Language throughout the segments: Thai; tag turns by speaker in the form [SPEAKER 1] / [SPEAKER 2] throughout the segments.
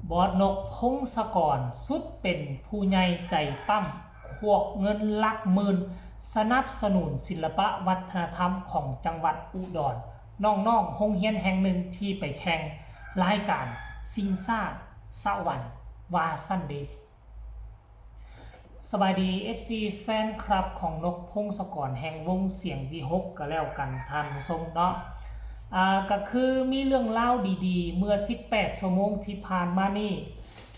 [SPEAKER 1] บอสนกพงศกรสุดเป็นผู้ใหญ่ใจปั้มควกเงินหลักหมื่นสนับสนุนศิลปะวัฒนธรรมของจังหวัดอุดรน้องๆโรงเรียนแห่งหนึ่งที่ไปแข่งรายการซิงซ่าสวรรค์วาซันเดย์สบายดี FC แฟนคลับของนกพงศกรแห่งวงเสียงวีหกก็แล้วกันท่านผู้ชมเนาะก็คือมีเรื่องเล่าดีๆเมื่อ18 ชั่วโมงที่ผ่านมานี่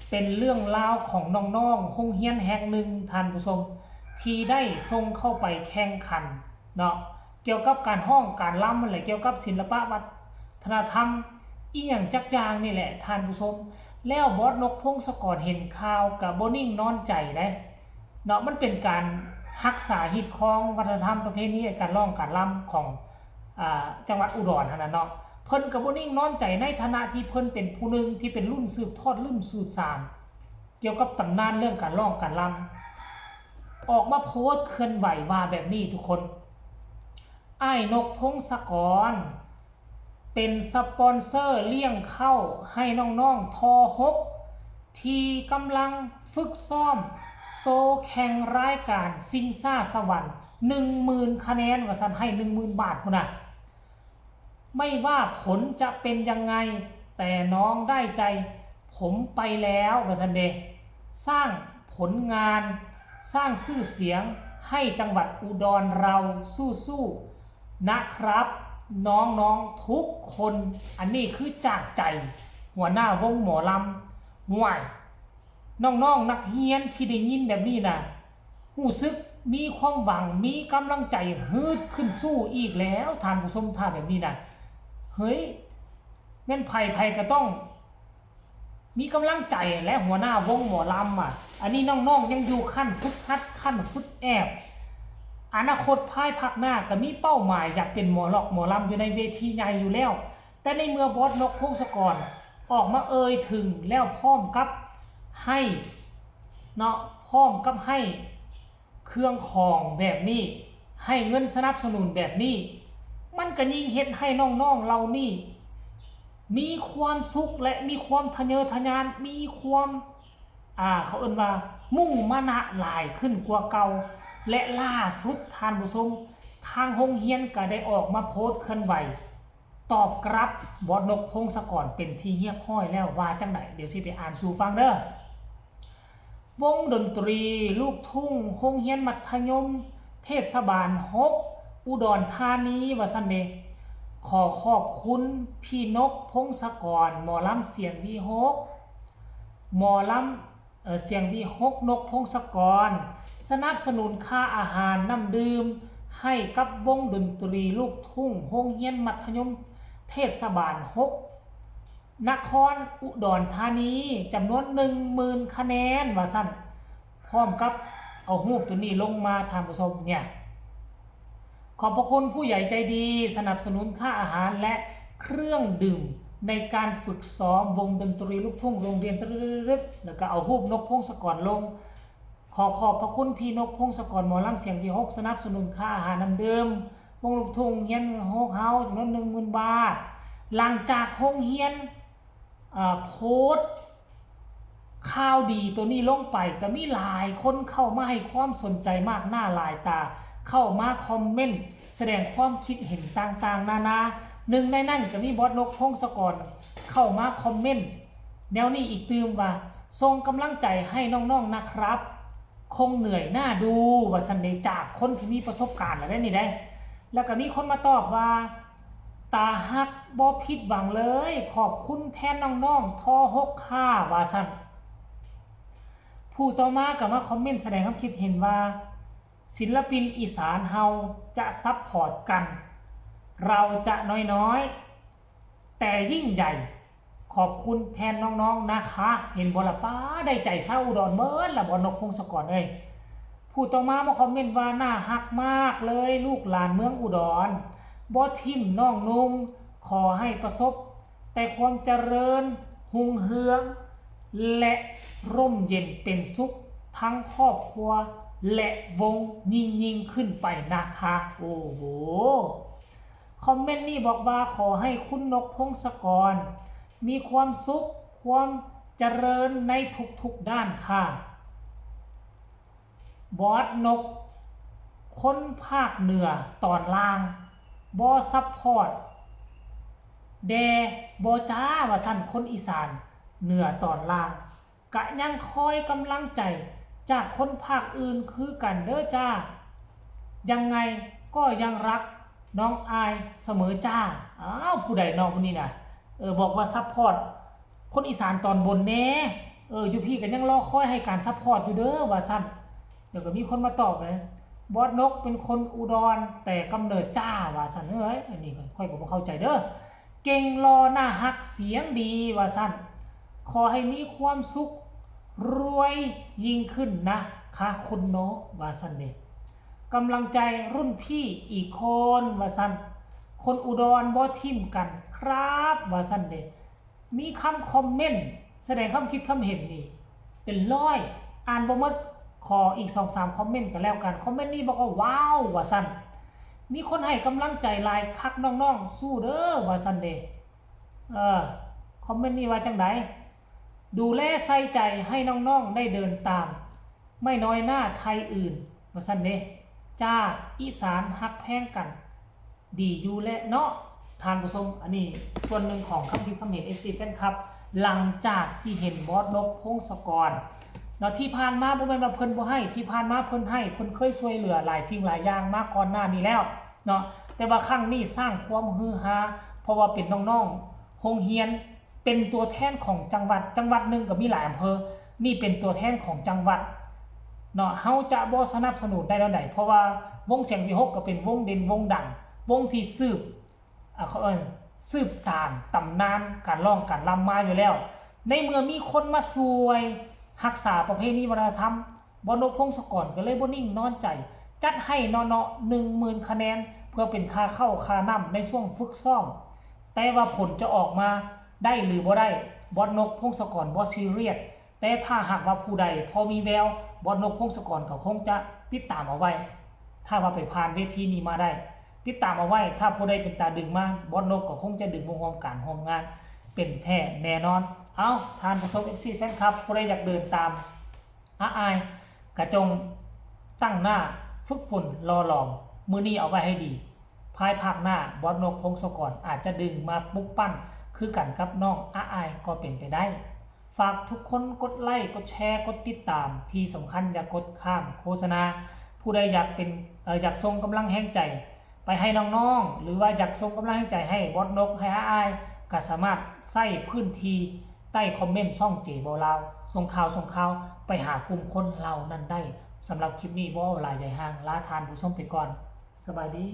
[SPEAKER 1] เป็นเรื่องเล่าของน้องๆโรงเรียนแห่งหนึ่งท่านผู้ชมที่ได้ส่งเข้าไปแข่งขันเนาะเกี่ยวกับการห้องการรำอะไรเกี่ยวกับศิลปะวัฒนธรรมอีหยังจักอย่างนี่แหละท่านผู้ชมแล้วบอสนกพงศกรเห็นข่าวกับบ่นิ่งนอนใจได้เนาะมันเป็นการรักษาฮิตของวัฒนธรรมประเพณีการร้องการรำของจังหวัดอุดรเนาะเพิ่นกับบ่นิ่งนอนใจในฐานะที่เพิ่นเป็นผู้หนึ่งที่เป็นรุ่นสืบทอดรุ่นสืบสานเกี่ยวกับตำนานเรื่องการร้องการรำออกมาโพสต์เคลื่อนไหวว่าแบบนี้ทุกคนอ้ายนกพงศกรเป็นสปอนเซอร์เลี้ยงเข้าให้น้องๆทอหกที่กำลังฝึกซ้อมโซแข่งรายการซิงซ่าสวรรค์ 10,000 คะแนนว่าซั่นให้ 10,000 บาทพุ่นน่ะไม่ว่าผลจะเป็นยังไงแต่น้องได้ใจผมไปแล้วว่าซั่นเด้สร้างผลงานสร้างชื่อเสียงให้จังหวัดอุดรเราสู้ๆนะครับน้องๆทุกคนอันนี้คือจากใจหัวหน้าวงหมอลำห่วยน้องๆนักเรียนที่ได้ยินแบบนี้นะรู้สึกมีความหวังมีกำลังใจฮึดขึ้นสู้อีกแล้วท่านผู้ชมท่าแบบนี้นะเฮ้ยแม่นไผ่ก็ต้องมีกำลังใจและหัวหน้าวงหมอลำอันนี้น้องๆยังอยู่ขั้นฝึกหัดขั้นฝึกแอบอนาคตภายภาคหน้าก็มีเป้าหมายอยากเป็นหมอลำอยู่ในเวทีใหญ่อยู่แล้วแต่ในเมื่อบอสนกพงศกรออกมาถึงแล้วพร้อมกับให้เนาะพร้อมกับให้เครื่องของแบบนี้ให้เงินสนับสนุนแบบนี้มันก็ยิ่งเฮ็ดให้น้องๆเรานี่มีความสุขและมีความทะเยอทะยานมีความเขาเอิ้นว่ามุ่งมานะหลายขึ้นกว่าเก่าและล่าสุดท่านผู้ชมทางโรงเรียนก็ได้ออกมาโพสต์เคลื่อนไหวตอบกลับบอสนกพงศกรเป็นที่เรียบร้อยแล้วว่าจังไดเดี๋ยวสิไปอ่านสู่ฟังเด้อวงดนตรีลูกทุ่งโรงเรียนมัธยมเทศบาล6อุดรธานีว่าซั่นเด้ขอขอบคุณพี่นกพงศกรหมอลำเสียงวีหกหมอลำเสียงวีหกนกพงศกรสนับสนุนค่าอาหารน้ำดื่มให้กับวงดนตรีลูกทุ่งโรงเรียนมัธยมเทศบาล6นครอุดรธานีจำนวน 10,000 คะแนนว่าซั่นพร้อมกับเอารูปตัวนี้ลงมาท่านผู้ชมเนี่ยขอบพระคุณผู้ใหญ่ใจดีสนับสนุนค่าอาหารและเครื่องดื่มในการฝึกซ้อมวงดนตรีลูกทุ่งโรงเรียนแล้วก็เอารูปนกพงศกรลงขอบพระคุณพี่นกพงศกรหมอลำเสียงวีหกสนับสนุนค่าอาหารน้ำเดิมวงลูกทุ่งเฮียนโฮกเฮาจำนวน 10,000 บาทหลังจากโรงเรียนโพสต์ข่าวดีตัวนี้ลงไปก็มีหลายคนเข้ามาให้ความสนใจมากหน้าหลายตาเข้ามาคอมเมนต์แสดงความคิดเห็นต่างๆนานาหนึ่งในนั้นก็มีบอสนกพงศกรเข้ามาคอมเมนต์แนวนี้อีกตื่มว่าส่งกำลังใจให้น้องๆนะครับคงเหนื่อยหน้าดูว่าสันเดจากคนที่มีประสบการณ์แล้วนี่ได้แล้วก็มีคนมาตอบว่าตาฮักบ่ผิดหวังเลยขอบคุณแทนน้องๆทอหกค่าว่าซั่นผู้ต่อมาก็มาคอมเมนต์แสดงความคิดเห็นว่าศิลปินอีสานเฮาจะซัพพอร์ตกันเราจะน้อยๆแต่ยิ่งใหญ่ขอบคุณแทนน้องๆนะคะเห็นบ่ล่ะป้าได้ใจเศร้าอุดรเบิดล่ะบ่นกพงศกรผู้ต่อมาคอมเมนต์ว่าน่าฮักมากเลยลูกหลานเมืองอุดรบ่ทิ่มน้องนุ่งขอให้ประสบแต่ความเจริญหุ่งเฮืองและร่มเย็นเป็นสุขทั้งครอบครัวและวงยิ่งขึ้นไปนะคะโอ้โหคอมเมนต์นี้บอกว่าขอให้คุณนกพงศกรมีความสุขความเจ เจริญในทุกๆด้านค่ะบอสนกคนภาคเหนือตอนล่างบอซัพพอร์ตแดบอจ้าว่าสั่นคนอีสานเหนือตอนล่างกะยังคอยกำลังใจจากคนภาคอื่นคือกันเด้อจ้ายังไงก็ยังรักน้องอายเสมอจ้าอ้าวผู้ใดน้องคนนี้นะบอกว่าซัพพอร์ตคนอีสานตอนบนแน่อยู่พี่กันยังรอคอยให้การซัพพอร์ตอยู่เด้อว่าสั่นเดี๋ยวก็มีคนมาตอบเลยบอสนกเป็นคนอุดรแต่กำเนิดจ้าว่าสั่นเอ้ยอันนี้ค่อยก็บ่เข้าใจเด้อเก่งรอหน้าฮักเสียงดีว่าสั่นขอให้มีความสุขรวยยิ่งขึ้นนะคะคุณนกว่าสั่นเด้กำลังใจรุ่นพี่อีกคนว่าสั่นคนอุดรบ่ทิ่มกันครับว่าสั่นเด้มีคำคอมเมนต์แสดงความคิดความเห็นนี่เป็นร้อยอ่านบ่หมดขออีก 2-3 คอมเมนต์กันแล้วกันคอมเมนต์นี้บอกว่าว้าวว่าสั่นมีคนให้กำลังใจหลายคักน้องๆสู้เด้อว่าสั่นเด้คอมเมนต์นี้ว่าจังไดดูแลใส่ใจให้น้องๆได้เดินตามไม่น้อยหน้าไทยอื่นว่าสั่นเด้จ้าอีสานฮักแพงกันดีอยู่และเนาะทานผู้ชมอันนี้ส่วนหนึ่งของคำพิมพ์คำเห็น FC แฟนคลับหลังจากที่เห็นบอสนกพงศกรเนาะที่ผ่านมาบ่แม่นว่าเพิ่นบ่ให้ที่ผ่านมาเพิ่นให้เพิ่นเคยช่วยเหลือหลายสิ่งหลายอย่างมาก่อนหน้านี้แล้วเนาะแต่ว่าครั้งนี้สร้างความฮือฮาเพราะว่าเป็นน้องๆโรงเรียนเป็นตัวแทนของจังหวัดหนึ่งก็มีหลายอำเภอนี่เป็นตัวแทนของจังหวัดเนาะเฮาจะบ่สนับสนุนได้แล้วไหนเพราะว่าวงเสียงวิหกก็เป็นวงเด่นวงดังวงที่สืบสานตำนานการร้องการรำมาอยู่แล้วในเมื่อมีคนมาช่วยรักษาประเพณีวัฒนธรรมบอสนกพงศกรก็เลยบ่นิ่งนอนใจจัดให้เนาะ 10,000 คะแนนเพื่อเป็นค่าเข้าค่าน้ำในช่วงฝึกซ้อมแต่ว่าผลจะออกมาได้หรือบ่ได้บอสนกพงศกรบ่ซีเรียสแต่ถ้าหากว่าผู้ใดพอมีแววบอสนกพงศกรก็คงจะติดตามเอาไว้ถ้าว่าไปผ่านเวทีนี้มาได้ติดตามเอาไว้ถ้าผู้ใดเป็นตาดึงมาบอสนกก็คงจะดึงวงความการร่วมงานเป็นแท้แน่นอนเอาทานผู้ชม FC แฟนคลับผู้ใดอยากเดินตามอายกระจงตั้งหน้าฝึกฝนรอหลอมมือนี้เอาไว้ให้ดีภายภาคหน้าบอสนกพงศกรอาจจะดึงมาปลุกปั้นคือกันกับน้องอายก็เป็นไปได้ฝากทุกคนกดไลค์กดแชร์กดติดตามที่สำคัญอย่ากดข้ามโฆษณาผู้ใดอยากส่งกำลังแห่งใจไปให้น้องๆหรือว่าอยากส่งกำลังใจให้บอสนกให้อายก็สามารถใส่พื้นที่ใต้คอมเมนต์ช่องเจบอลาวส่งข่าวไปหากลุ่มคนเหล่านั้นได้สำหรับคลิปนี้บ่หลายใหญ่ห่างลาทานผู้ชมไปก่อนสบายดี